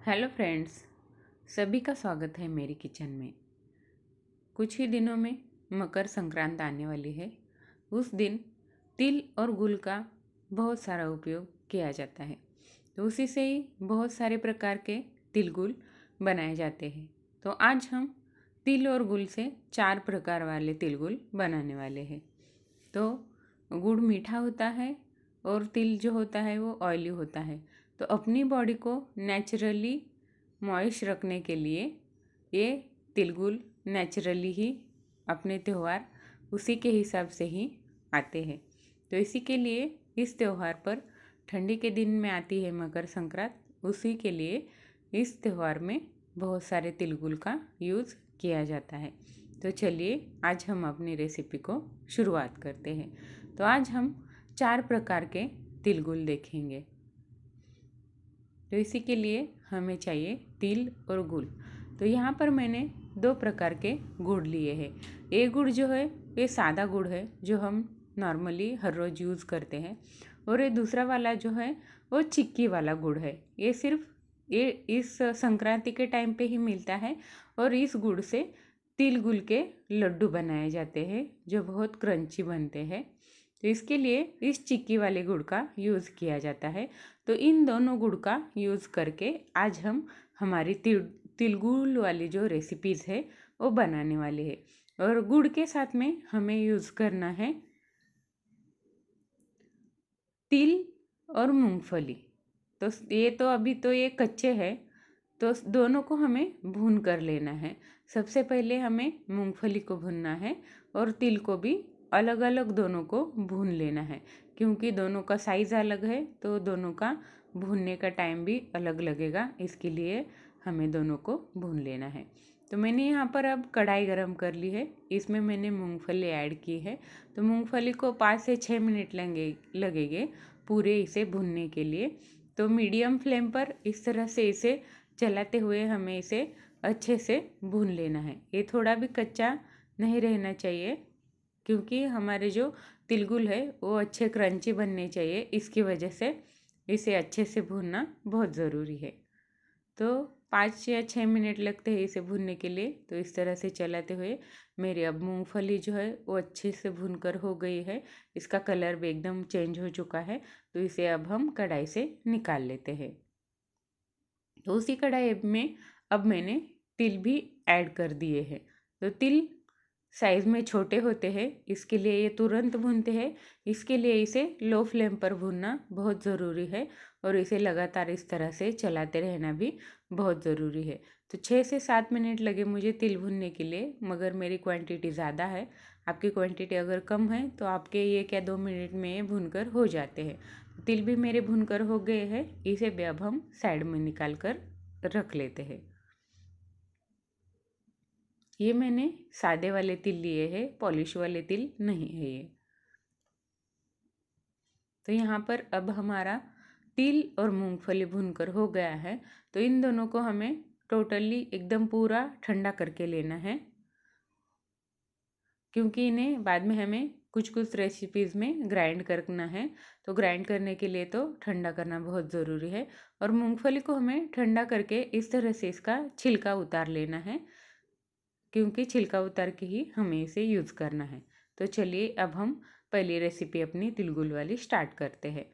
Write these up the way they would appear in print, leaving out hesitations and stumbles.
Hello friends, सभी का स्वागत है मेरी किचन में। कुछ ही दिनों में मकर संक्रांत आने वाली है। उस दिन तिल और गुड़ का बहुत सारा उपयोग किया जाता है। तो उसी से ही बहुत सारे प्रकार के तिल गुड़ बनाए जाते हैं। तो आज हम तिल और गुड़ से 4 प्रकार वाले तिल गुड़ बनाने वाले हैं। तो गुड़ मीठा होता है और तिल जो होता है वो ऑयली होता है। तो अपनी बॉडी को नेचुरली मॉइस्ट रखने के लिए ये तिल गुड़ नेचुरली ही अपने त्यौहार उसी के हिसाब से ही आते हैं। तो इसी के लिए इस त्यौहार पर ठंडी के दिन में आती है मकर संक्रांत, उसी के लिए इस त्यौहार में बहुत सारे तिल गुड़ का यूज़ किया जाता है। तो चलिए आज हम अपनी रेसिपी को शुरुआत करते हैं। तो आज हम 4 प्रकार के तिल गुड़ देखेंगे। तो इसी के लिए हमें चाहिए तिल और गुड़। तो यहाँ पर मैंने 2 प्रकार के गुड़ लिए हैं। एक गुड़ जो है ये सादा गुड़ है जो हम नॉर्मली हर रोज़ यूज़ करते हैं, और ये दूसरा वाला जो है वो चिक्की वाला गुड़ है। ये सिर्फ ये इस संक्रांति के टाइम पे ही मिलता है, और इस गुड़ से तिल गुड़ के लड्डू बनाए जाते हैं जो बहुत क्रंची बनते हैं। तो इसके लिए इस चिक्की वाले गुड़ का यूज़ किया जाता है। तो इन दोनों गुड़ का यूज़ करके आज हम हमारी तिल गुड़ वाली जो रेसिपीज़ है वो बनाने वाले हैं। और गुड़ के साथ में हमें यूज़ करना है तिल और मूंगफली। तो ये तो अभी तो ये कच्चे हैं, तो दोनों को हमें भून कर लेना है। सबसे पहले हमें मूंगफली को भूनना है और तिल को भी अलग अलग दोनों को भून लेना है, क्योंकि दोनों का साइज़ अलग है तो दोनों का भूनने का टाइम भी अलग लगेगा। इसके लिए हमें दोनों को भून लेना है। तो मैंने यहाँ पर अब कढ़ाई गरम कर ली है, इसमें मैंने मूंगफली ऐड की है। तो मूंगफली को 5 से 6 मिनट लगेंगे पूरे इसे भूनने के लिए। तो मीडियम फ्लेम पर इस तरह से इसे चलाते हुए हमें इसे अच्छे से भून लेना है। ये थोड़ा भी कच्चा नहीं रहना चाहिए, क्योंकि हमारे जो तिलगुल है वो अच्छे क्रंची बनने चाहिए। इसकी वजह से इसे अच्छे से भूनना बहुत ज़रूरी है। तो 5 या 6 मिनट लगते हैं इसे भूनने के लिए। तो इस तरह से चलाते हुए मेरी अब मूंगफली जो है वो अच्छे से भूनकर हो गई है। इसका कलर भी एकदम चेंज हो चुका है। तो इसे अब हम कढ़ाई से निकाल लेते हैं। तो उसी कढ़ाई में अब मैंने तिल भी ऐड कर दिए हैं। तो तिल साइज़ में छोटे होते हैं, इसके लिए ये तुरंत भूनते हैं। इसके लिए इसे लो फ्लेम पर भूनना बहुत ज़रूरी है, और इसे लगातार इस तरह से चलाते रहना भी बहुत ज़रूरी है। तो 6 से 7 मिनट लगे मुझे तिल भूनने के लिए, मगर मेरी क्वांटिटी ज़्यादा है। आपकी क्वांटिटी अगर कम है तो आपके 1 या 2 मिनट में ये भूनकर हो जाते हैं। तिल भी मेरे भूनकर हो गए हैं, इसे भी अब हम साइड में निकाल कर रख लेते हैं। ये मैंने सादे वाले तिल लिए हैं, पॉलिश वाले तिल नहीं है ये। तो यहाँ पर अब हमारा तिल और मूंगफली भूनकर हो गया है। तो इन दोनों को हमें टोटली एकदम पूरा ठंडा करके लेना है, क्योंकि इन्हें बाद में हमें कुछ कुछ रेसिपीज़ में ग्राइंड करना है। तो ग्राइंड करने के लिए तो ठंडा करना बहुत ज़रूरी है। और मूंगफली को हमें ठंडा करके इस तरह से इसका छिलका उतार लेना है, क्योंकि छिलका उतार के ही हमें इसे यूज़ करना है। तो चलिए अब हम पहली रेसिपी अपनी तिलगुल वाली स्टार्ट करते हैं।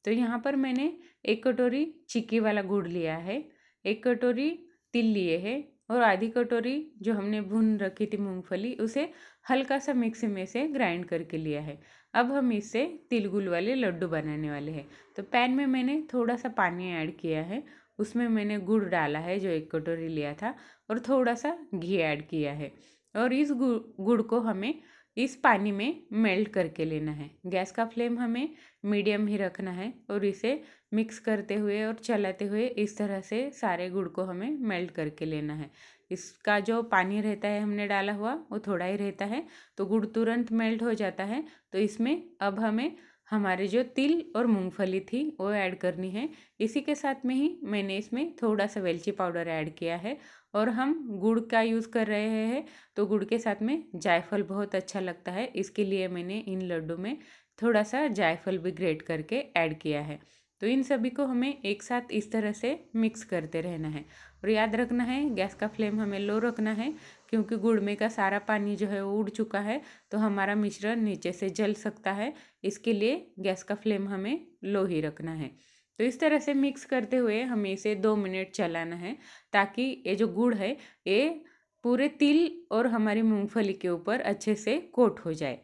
तो यहाँ पर मैंने 1 कटोरी चिक्की वाला गुड़ लिया है, 1 कटोरी तिल लिए हैं, और आधी कटोरी जो हमने भून रखी थी मूंगफली उसे हल्का सा मिक्सी में से ग्राइंड करके लिया है। अब हम इससे तिलगुल वाले लड्डू बनाने वाले हैं। तो पैन में मैंने थोड़ा सा पानी ऐड किया है, उसमें मैंने गुड़ डाला है जो 1 कटोरी लिया था, और थोड़ा सा घी ऐड किया है। और इस गुड़ को हमें इस पानी में मेल्ट करके लेना है। गैस का फ्लेम हमें मीडियम ही रखना है, और इसे मिक्स करते हुए और चलाते हुए इस तरह से सारे गुड़ को हमें मेल्ट करके लेना है। इसका जो पानी रहता है हमने डाला हुआ वो थोड़ा ही रहता है, तो गुड़ तुरंत मेल्ट हो जाता है। तो इसमें अब हमें हमारे जो तिल और मूंगफली थी वो ऐड करनी है। इसी के साथ में ही मैंने इसमें थोड़ा सा वेलची पाउडर ऐड किया है। और हम गुड़ का यूज़ कर रहे हैं, तो गुड़ के साथ में जायफल बहुत अच्छा लगता है। इसके लिए मैंने इन लड्डू में थोड़ा सा जायफल भी ग्रेट करके ऐड किया है। तो इन सभी को हमें एक साथ इस तरह से मिक्स करते रहना है। और याद रखना है गैस का फ्लेम हमें लो रखना है, क्योंकि गुड़ में का सारा पानी जो है वो उड़ चुका है, तो हमारा मिश्रण नीचे से जल सकता है। इसके लिए गैस का फ्लेम हमें लो ही रखना है। तो इस तरह से मिक्स करते हुए हमें इसे 2 मिनट चलाना है, ताकि ये जो गुड़ है ये पूरे तिल और हमारी मूंगफली के ऊपर अच्छे से कोट हो जाए।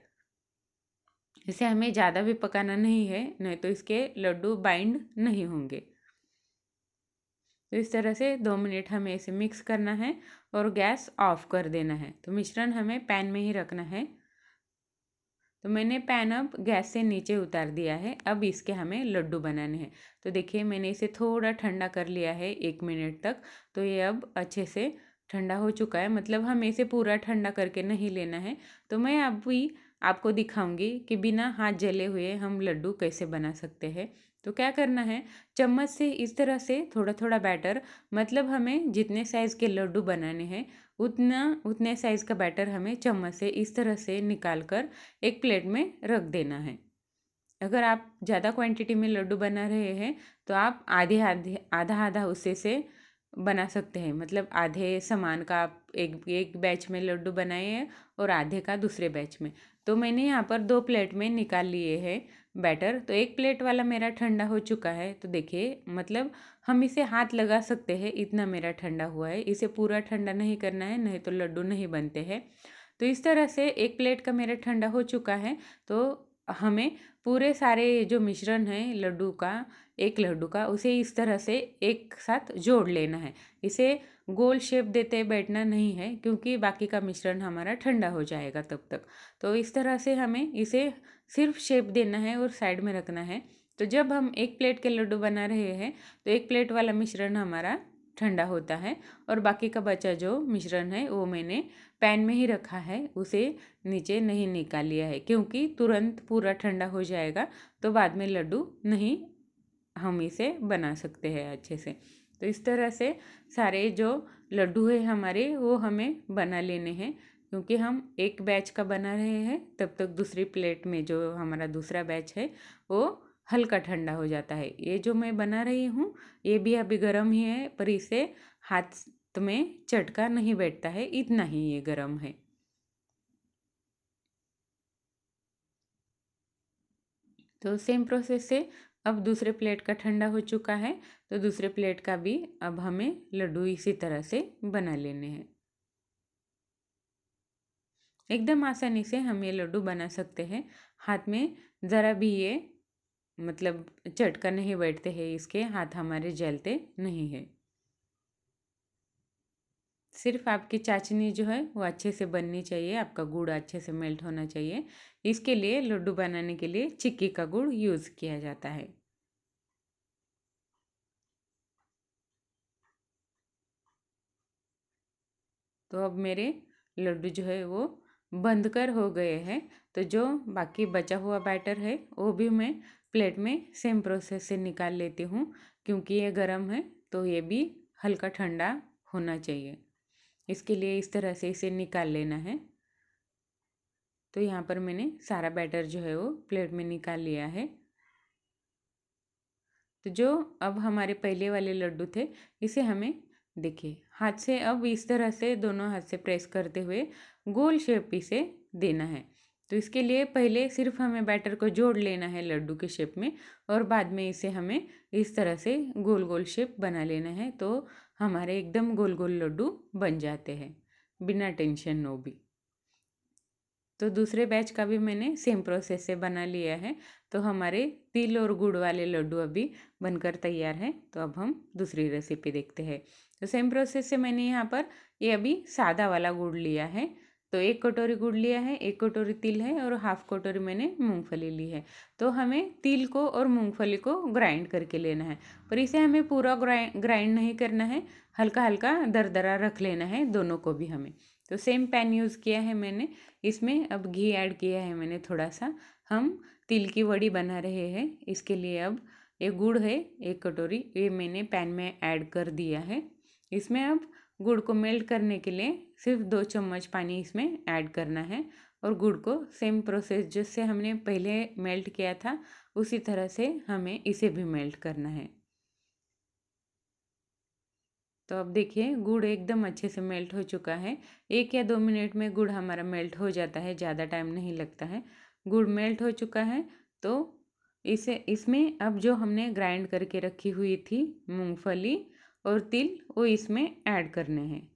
इसे हमें ज़्यादा भी पकाना नहीं है, नहीं तो इसके लड्डू बाइंड नहीं होंगे। तो इस तरह से 2 मिनट हमें इसे मिक्स करना है और गैस ऑफ कर देना है। तो मिश्रण हमें पैन में ही रखना है। तो मैंने पैन अब गैस से नीचे उतार दिया है। अब इसके हमें लड्डू बनाने हैं। तो देखिए मैंने इसे थोड़ा ठंडा कर लिया है 1 मिनट तक। तो ये अब अच्छे से ठंडा हो चुका है, मतलब हमें इसे पूरा ठंडा करके नहीं लेना है। तो मैं अभी आपको दिखाऊंगी कि बिना हाथ जले हुए हम लड्डू कैसे बना सकते हैं। तो क्या करना है, चम्मच से इस तरह से थोड़ा थोड़ा बैटर, मतलब हमें जितने साइज़ के लड्डू बनाने हैं उतने साइज़ का बैटर हमें चम्मच से इस तरह से निकाल कर एक प्लेट में रख देना है। अगर आप ज़्यादा क्वांटिटी में लड्डू बना रहे हैं तो आप आधे आधे आधा आधा उससे से बना सकते हैं, मतलब आधे सामान का आप एक एक बैच में लड्डू बनाए हैं और आधे का दूसरे बैच में। तो मैंने यहाँ पर 2 प्लेट में निकाल लिए हैं बैटर। तो एक प्लेट वाला मेरा ठंडा हो चुका है। तो देखिए मतलब हम इसे हाथ लगा सकते हैं, इतना मेरा ठंडा हुआ है। इसे पूरा ठंडा नहीं करना है, नहीं तो लड्डू नहीं बनते हैं। तो इस तरह से एक प्लेट का मेरा ठंडा हो चुका है। तो हमें पूरे सारे जो मिश्रण है लड्डू का, एक लड्डू का, उसे इस तरह से एक साथ जोड़ लेना है। इसे गोल शेप देते बैठना नहीं है, क्योंकि बाकी का मिश्रण हमारा ठंडा हो जाएगा तब तक। तो इस तरह से हमें इसे सिर्फ शेप देना है और साइड में रखना है। तो जब हम एक प्लेट के लड्डू बना रहे हैं तो एक प्लेट वाला मिश्रण हमारा ठंडा होता है और बाकी का बचा जो मिश्रण है वो मैंने पैन में ही रखा है, उसे नीचे नहीं निकाल लिया है, क्योंकि तुरंत पूरा ठंडा हो जाएगा तो बाद में लड्डू नहीं हम इसे बना सकते हैं अच्छे से। तो इस तरह से सारे जो लड्डू है हमारे वो हमें बना लेने हैं, क्योंकि हम एक बैच का बना रहे हैं तब तक दूसरी प्लेट में जो हमारा दूसरा बैच है वो हल्का ठंडा हो जाता है। ये जो मैं बना रही हूँ ये भी अभी गर्म ही है, पर इसे हाथ में चटका नहीं बैठता है, इतना ही ये गर्म है। तो सेम प्रोसेस से अब दूसरे प्लेट का ठंडा हो चुका है, तो दूसरे प्लेट का भी अब हमें लड्डू इसी तरह से बना लेने हैं। एकदम आसानी से हम ये लड्डू बना सकते हैं। हाथ में ज़रा भी ये मतलब चटका नहीं बैठते हैं, इसके हाथ हमारे जलते नहीं है। सिर्फ आपकी चाशनी जो है वो अच्छे से बननी चाहिए, आपका गुड़ अच्छे से मेल्ट होना चाहिए। इसके लिए लड्डू बनाने के लिए चिक्की का गुड़ यूज़ किया जाता है। तो अब मेरे लड्डू जो है वो बंद कर हो गए हैं। तो जो बाकी बचा हुआ बैटर है वो भी मैं प्लेट में सेम प्रोसेस से निकाल लेती हूँ, क्योंकि ये गर्म है तो ये भी हल्का ठंडा होना चाहिए। इसके लिए इस तरह से इसे निकाल लेना है। तो यहाँ पर मैंने सारा बैटर जो है वो प्लेट में निकाल लिया है। तो जो अब हमारे पहले वाले लड्डू थे इसे हमें देखिए हाथ से अब इस तरह से दोनों हाथ से प्रेस करते हुए गोल शेप इसे देना है। तो इसके लिए पहले सिर्फ हमें बैटर को जोड़ लेना है लड्डू के शेप में, और बाद में इसे हमें इस तरह से गोल गोल शेप बना लेना है। तो हमारे एकदम गोल गोल लड्डू बन जाते हैं बिना टेंशन नो भी। तो दूसरे बैच का भी मैंने सेम प्रोसेस से बना लिया है। तो हमारे तिल और गुड़ वाले लड्डू अभी बनकर तैयार है। तो अब हम दूसरी रेसिपी देखते हैं। तो सेम प्रोसेस से मैंने यहाँ पर ये अभी सादा वाला गुड़ लिया है। तो 1 कटोरी गुड़ लिया है, 1 कटोरी तिल है और हाफ कटोरी मैंने मूंगफली ली है। तो हमें तिल को और मूंगफली को ग्राइंड करके लेना है, पर इसे हमें पूरा ग्राइंड नहीं करना है, हल्का हल्का दरदरा रख लेना है दोनों को भी हमें। तो सेम पैन यूज़ किया है मैंने, इसमें अब घी ऐड किया है मैंने थोड़ा सा। हम तिल की वड़ी बना रहे हैं, इसके लिए अब ये गुड़ है 1 कटोरी, ये मैंने पैन में ऐड कर दिया है। इसमें अब गुड़ को मेल्ट करने के लिए सिर्फ 2 चम्मच पानी इसमें ऐड करना है, और गुड़ को सेम प्रोसेस जिससे हमने पहले मेल्ट किया था उसी तरह से हमें इसे भी मेल्ट करना है। तो अब देखिए गुड़ एकदम अच्छे से मेल्ट हो चुका है। 1 या 2 मिनट में गुड़ हमारा मेल्ट हो जाता है, ज़्यादा टाइम नहीं लगता है। गुड़ मेल्ट हो चुका है तो इसे इसमें अब जो हमने ग्राइंड करके रखी हुई थी मूंगफली और तिल, वो इसमें ऐड करने हैं।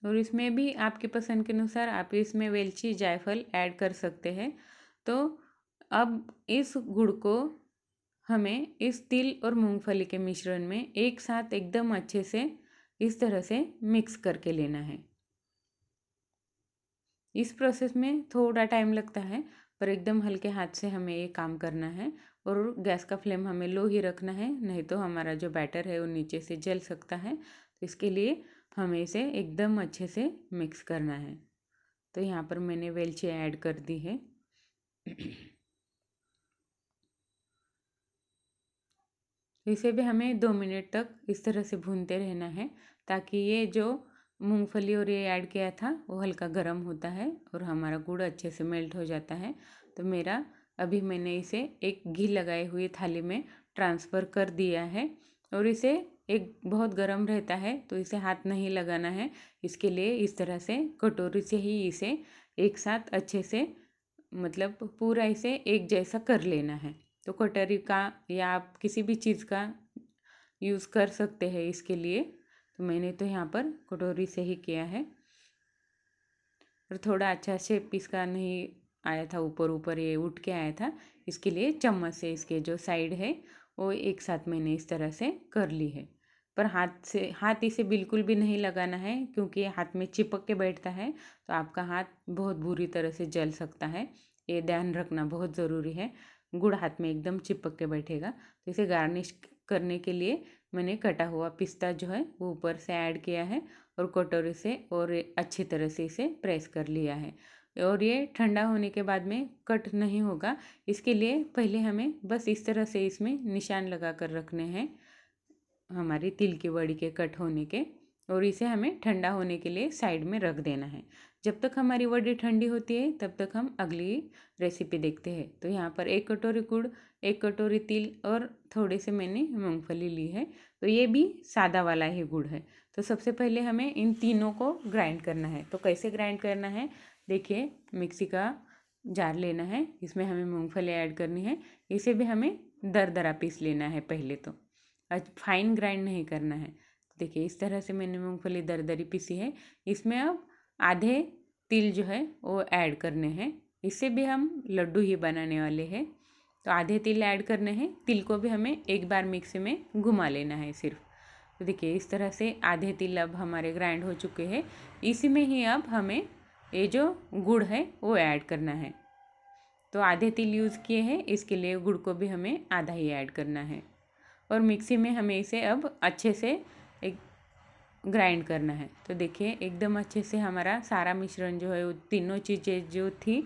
और इसमें भी आपकी पसंद के अनुसार आप इसमें वेलची जायफल ऐड कर सकते हैं। तो अब इस गुड़ को हमें इस तिल और मूंगफली के मिश्रण में एक साथ एकदम अच्छे से इस तरह से मिक्स करके लेना है। इस प्रोसेस में थोड़ा टाइम लगता है, पर एकदम हल्के हाथ से हमें ये काम करना है और गैस का फ्लेम हमें लो ही रखना है, नहीं तो हमारा जो बैटर है वो नीचे से जल सकता है। तो इसके लिए हमें इसे एकदम अच्छे से मिक्स करना है। तो यहाँ पर मैंने वेलची ऐड कर दी है। इसे भी हमें 2 मिनट तक इस तरह से भूनते रहना है, ताकि ये जो मूंगफली और ये ऐड किया था वो हल्का गर्म होता है और हमारा गुड़ अच्छे से मेल्ट हो जाता है। तो मेरा अभी मैंने इसे एक घी लगाई हुई थाली में ट्रांसफ़र कर दिया है और इसे एक बहुत गर्म रहता है तो इसे हाथ नहीं लगाना है। इसके लिए इस तरह से कटोरी से ही इसे एक साथ अच्छे से, मतलब पूरा इसे एक जैसा कर लेना है। तो कटोरी का या आप किसी भी चीज़ का यूज़ कर सकते हैं इसके लिए। तो मैंने तो यहाँ पर कटोरी से ही किया है। और थोड़ा अच्छा शेप इसका नहीं आया था, ऊपर ऊपर ये उठ के आया था, इसके लिए चम्मच से इसके जो साइड है वो एक साथ मैंने इस तरह से कर ली है। पर हाथ इसे बिल्कुल भी नहीं लगाना है, क्योंकि ये हाथ में चिपक के बैठता है तो आपका हाथ बहुत बुरी तरह से जल सकता है। ये ध्यान रखना बहुत ज़रूरी है। गुड़ हाथ में एकदम चिपक के बैठेगा। तो इसे गार्निश करने के लिए मैंने कटा हुआ पिस्ता जो है वो ऊपर से ऐड किया है और कटोरी से और अच्छी तरह से इसे प्रेस कर लिया है। और ये ठंडा होने के बाद में कट नहीं होगा, इसके लिए पहले हमें बस इस तरह से इसमें निशान लगा कर रखने हैं हमारी तिल की वड़ी के कट होने के, और इसे हमें ठंडा होने के लिए साइड में रख देना है। जब तक हमारी वड़ी ठंडी होती है तब तक हम अगली रेसिपी देखते हैं। तो यहाँ पर 1 कटोरी गुड़, 1 कटोरी तिल और थोड़े से मैंने मूंगफली ली है। तो ये भी सादा वाला ही गुड़ है। तो सबसे पहले हमें इन तीनों को ग्राइंड करना है। तो कैसे ग्राइंड करना है, देखिए मिक्सी का जार लेना है, इसमें हमें मूंगफली ऐड करनी है। इसे भी हमें दरदरा पीस लेना है पहले तो, फाइन ग्राइंड नहीं करना है। देखिए इस तरह से मैंने मूंगफली दरदरी पीसी है। इसमें अब आधे तिल जो है वो ऐड करने हैं, इससे भी हम लड्डू ही बनाने वाले हैं। तो आधे तिल ऐड करने हैं, तिल को भी हमें एक बार मिक्सी में घुमा लेना है सिर्फ। तो देखिए इस तरह से आधे तिल अब हमारे ग्राइंड हो चुके हैं। इसी में ही अब हमें ये जो गुड़ है वो ऐड करना है। तो आधे तिल यूज़ किए हैं, इसके लिए गुड़ को भी हमें आधा ही ऐड करना है और मिक्सी में हमें इसे अब अच्छे से एक ग्राइंड करना है। तो देखिए एकदम अच्छे से हमारा सारा मिश्रण जो है वो तीनों चीज़ें जो थी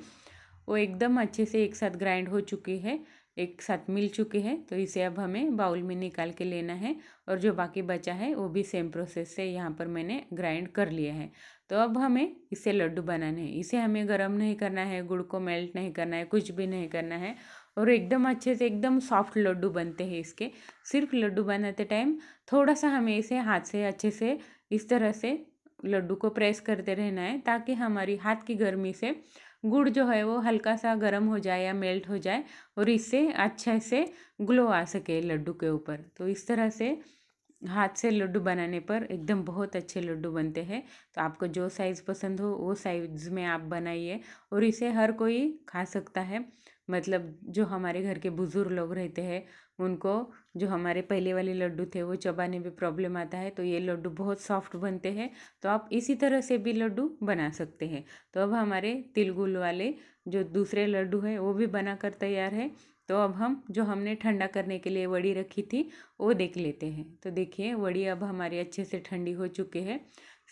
वो एकदम अच्छे से एक साथ ग्राइंड हो चुकी है, एक साथ मिल चुके हैं। तो इसे अब हमें बाउल में निकाल के लेना है और जो बाकी बचा है वो भी सेम प्रोसेस से यहाँ पर मैंने ग्राइंड कर लिया है। तो अब हमें इसे लड्डू बनाने हैं। इसे हमें गरम नहीं करना है, गुड़ को मेल्ट नहीं करना है, कुछ भी नहीं करना है और एकदम अच्छे से एकदम सॉफ्ट लड्डू बनते हैं इसके। सिर्फ लड्डू बनाते टाइम थोड़ा सा हमें इसे हाथ से अच्छे से इस तरह से लड्डू को प्रेस करते रहना है, ताकि हमारी हाथ की गर्मी से गुड़ जो है वो हल्का सा गर्म हो जाए या मेल्ट हो जाए और इससे अच्छे से ग्लो आ सके लड्डू के ऊपर। तो इस तरह से हाथ से लड्डू बनाने पर एकदम बहुत अच्छे लड्डू बनते हैं। तो आपको जो साइज़ पसंद हो वो साइज़ में आप बनाइए और इसे हर कोई खा सकता है। मतलब जो हमारे घर के बुज़ुर्ग लोग रहते हैं उनको, जो हमारे पहले वाले लड्डू थे वो चबाने में प्रॉब्लम आता है, तो ये लड्डू बहुत सॉफ्ट बनते हैं। तो आप इसी तरह से भी लड्डू बना सकते हैं। तो अब हमारे तिल गुड़ वाले जो दूसरे लड्डू है वो भी बनाकर तैयार है। तो अब हम जो हमने ठंडा करने के लिए वड़ी रखी थी वो देख लेते हैं। तो देखिए वड़ी अब हमारी अच्छे से ठंडी हो चुकी है।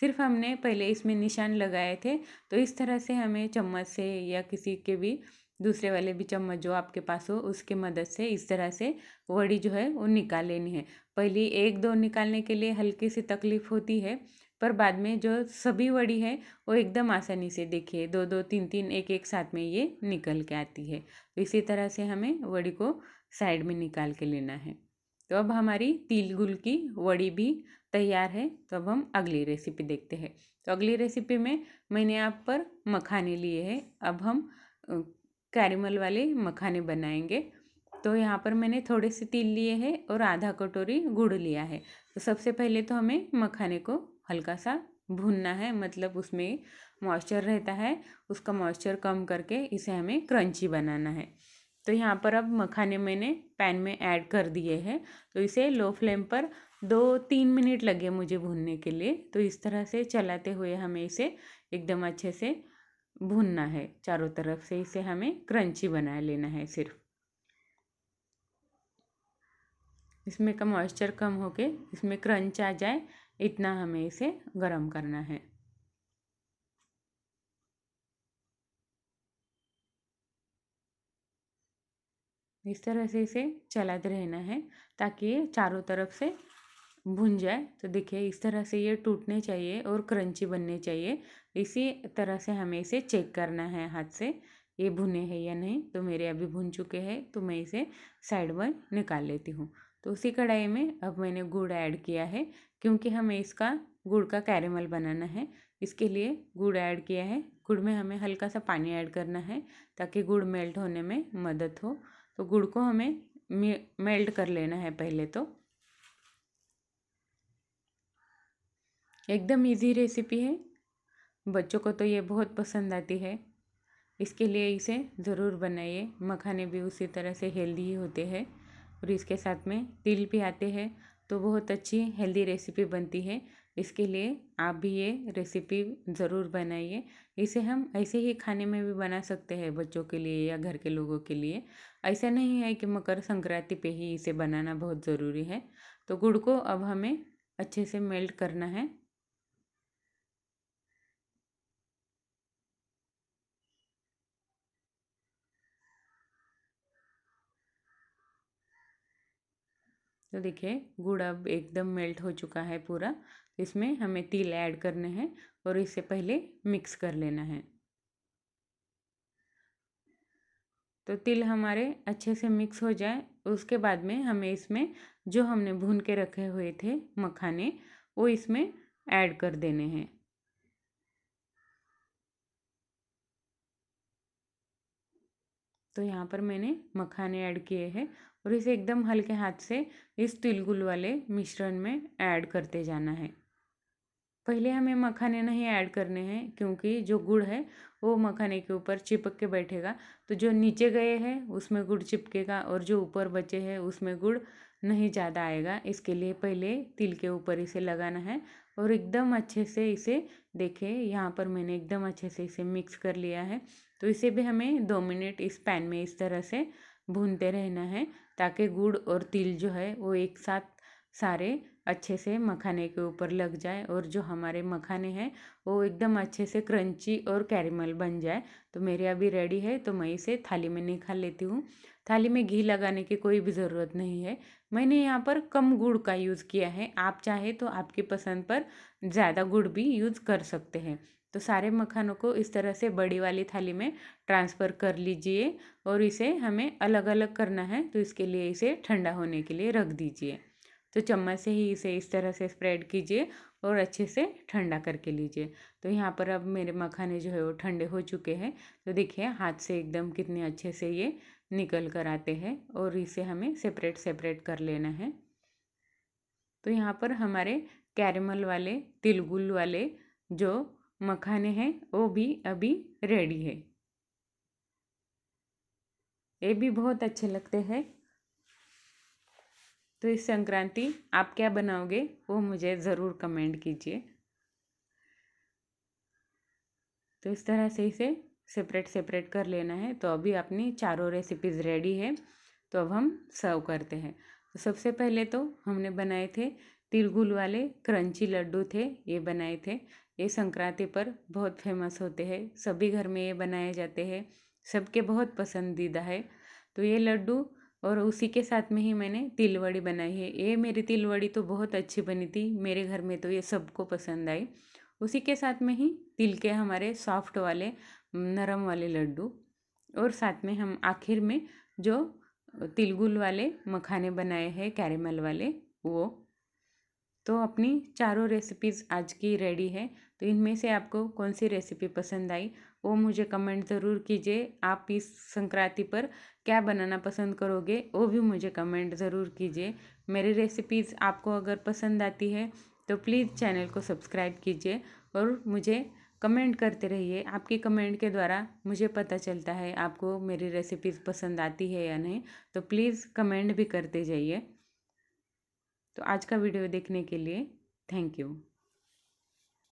सिर्फ हमने पहले इसमें निशान लगाए थे, तो इस तरह से हमें चम्मच से या किसी के भी दूसरे वाले भी चम्मच जो आपके पास हो उसके मदद से इस तरह से वड़ी जो है वो निकाल लेनी है। पहले 1-2 निकालने के लिए हल्की सी तकलीफ़ होती है, पर बाद में जो सभी वड़ी है वो एकदम आसानी से देखिए 2-2 3-3 एक-एक साथ में ये निकल के आती है। तो इसी तरह से हमें वड़ी को साइड में निकाल के लेना है। तो अब हमारी तिल गुल की वड़ी भी तैयार है। तो अब हम अगली रेसिपी देखते हैं। तो अगली रेसिपी में मैंने यहाँ पर मखाने लिए हैं। अब हम कैरेमल वाले मखाने बनाएंगे। तो यहाँ पर मैंने थोड़े से तिल लिए हैं और आधा कटोरी गुड़ लिया है। तो सबसे पहले तो हमें मखाने को हल्का सा भूनना है, मतलब उसमें मॉइस्चर रहता है, उसका मॉइस्चर कम करके इसे हमें क्रंची बनाना है। तो यहाँ पर अब मखाने मैंने पैन में ऐड कर दिए हैं। तो इसे लो फ्लेम पर 2-3 मिनट लगे मुझे भूनने के लिए। तो इस तरह से चलाते हुए हमें इसे एकदम अच्छे से भूनना है। चारों तरफ से इसे हमें क्रंची बना लेना है। सिर्फ इसमें का मॉइस्चर कम होके इसमें क्रंच आ जाए, इतना हमें इसे गरम करना है। इस तरह से इसे चलाते रहना है ताकि ये चारों तरफ से भुन जाए। तो देखिए इस तरह से ये टूटने चाहिए और क्रंची बनने चाहिए। इसी तरह से हमें इसे चेक करना है हाथ से, ये भुने हैं या नहीं। तो मेरे अभी भुन चुके हैं, तो मैं इसे साइड में निकाल लेती हूँ। तो उसी कढ़ाई में अब मैंने गुड़ ऐड किया है, क्योंकि हमें इसका गुड़ का कैरेमल बनाना है। इसके लिए गुड़ ऐड किया है। गुड़ में हमें हल्का सा पानी ऐड करना है ताकि गुड़ मेल्ट होने में मदद हो। तो गुड़ को हमें मेल्ट कर लेना है पहले। तो एकदम इजी रेसिपी है, बच्चों को तो ये बहुत पसंद आती है। इसके लिए इसे ज़रूर बनाइए। मखाने भी उसी तरह से हेल्दी ही होते हैं और इसके साथ में तिल भी आते हैं, तो बहुत अच्छी हेल्दी रेसिपी बनती है। इसके लिए आप भी ये रेसिपी ज़रूर बनाइए। इसे हम ऐसे ही खाने में भी बना सकते हैं, बच्चों के लिए या घर के लोगों के लिए। ऐसा नहीं है कि मकर संक्रांति पे ही इसे बनाना बहुत ज़रूरी है। तो गुड़ को अब हमें अच्छे से मेल्ट करना है। तो देखिए गुड़ अब एकदम मेल्ट हो चुका है पूरा। इसमें हमें तिल ऐड करने हैं और इसे पहले मिक्स कर लेना है। तो तिल हमारे अच्छे से मिक्स हो जाए, उसके बाद में हमें इसमें जो हमने भून के रखे हुए थे मखाने, वो इसमें ऐड कर देने हैं। तो यहाँ पर मैंने मखाने ऐड किए हैं और इसे एकदम हल्के हाथ से इस तिलगुल वाले मिश्रण में ऐड करते जाना है। पहले हमें मखाने नहीं ऐड करने हैं, क्योंकि जो गुड़ है वो मखाने के ऊपर चिपक के बैठेगा। तो जो नीचे गए हैं उसमें गुड़ चिपकेगा और जो ऊपर बचे हैं उसमें गुड़ नहीं ज़्यादा आएगा। इसके लिए पहले तिल के ऊपर इसे लगाना है और एकदम अच्छे से इसे देखिए यहाँ पर मैंने एकदम अच्छे से इसे मिक्स कर लिया है। तो इसे भी हमें 2 मिनट इस पैन में इस तरह से भूनते रहना है, ताकि गुड़ और तिल जो है वो एक साथ सारे अच्छे से मखाने के ऊपर लग जाए और जो हमारे मखाने हैं वो एकदम अच्छे से क्रंची और कैरेमल बन जाए। तो मेरे अभी रेडी है, तो मैं इसे थाली में निकाल लेती हूँ। थाली में घी लगाने की कोई भी ज़रूरत नहीं है। मैंने यहाँ पर कम गुड़ का यूज़ किया है, आप चाहे तो आपकी पसंद पर ज़्यादा गुड़ भी यूज़ कर सकते हैं। तो सारे मखानों को इस तरह से बड़ी वाली थाली में ट्रांसफ़र कर लीजिए और इसे हमें अलग अलग करना है। तो इसके लिए इसे ठंडा होने के लिए रख दीजिए। तो चम्मच से ही इसे इस तरह से स्प्रेड कीजिए और अच्छे से ठंडा करके लीजिए। तो यहाँ पर अब मेरे मखाने जो है वो ठंडे हो चुके हैं। तो देखिए हाथ से एकदम कितने अच्छे से ये निकल कर आते हैं और इसे हमें सेपरेट सेपरेट कर लेना है। तो यहाँ पर हमारे कैरेमल वाले तिलगुल वाले जो मखाने हैं वो भी अभी रेडी है। ये भी बहुत अच्छे लगते हैं। तो इस संक्रांति आप क्या बनाओगे वो मुझे ज़रूर कमेंट कीजिए। तो इस तरह से इसे सेपरेट सेपरेट कर लेना है। तो अभी अपनी चारों रेसिपीज़ रेडी है। तो अब हम सर्व करते हैं। तो सबसे पहले तो हमने बनाए थे तिलगुल वाले क्रंची लड्डू थे, ये बनाए थे। ये संक्रांति पर बहुत फेमस होते हैं, सभी घर में ये बनाए जाते हैं, सबके बहुत पसंदीदा है। तो ये लड्डू और उसी के साथ में ही मैंने तिल वड़ी बनाई है। ये मेरी तिल वड़ी तो बहुत अच्छी बनी थी, मेरे घर में तो ये सबको पसंद आई। उसी के साथ में ही तिल के हमारे सॉफ्ट वाले नरम वाले लड्डू, और साथ में हम आखिर में जो तिलगुल वाले मखाने बनाए हैं कैरेमल वाले, वो। तो अपनी चारों रेसिपीज़ आज की रेडी है। तो इनमें से आपको कौन सी रेसिपी पसंद आई वो मुझे कमेंट ज़रूर कीजिए। आप इस संक्रांति पर क्या बनाना पसंद करोगे वो भी मुझे कमेंट ज़रूर कीजिए। मेरी रेसिपीज़ आपको अगर पसंद आती है तो प्लीज़ चैनल को सब्सक्राइब कीजिए और मुझे कमेंट करते रहिए। आपकी कमेंट के द्वारा मुझे पता चलता है आपको मेरी रेसिपीज़ पसंद आती है या नहीं। तो प्लीज़ कमेंट भी करते जाइए। तो आज का वीडियो देखने के लिए थैंक यू।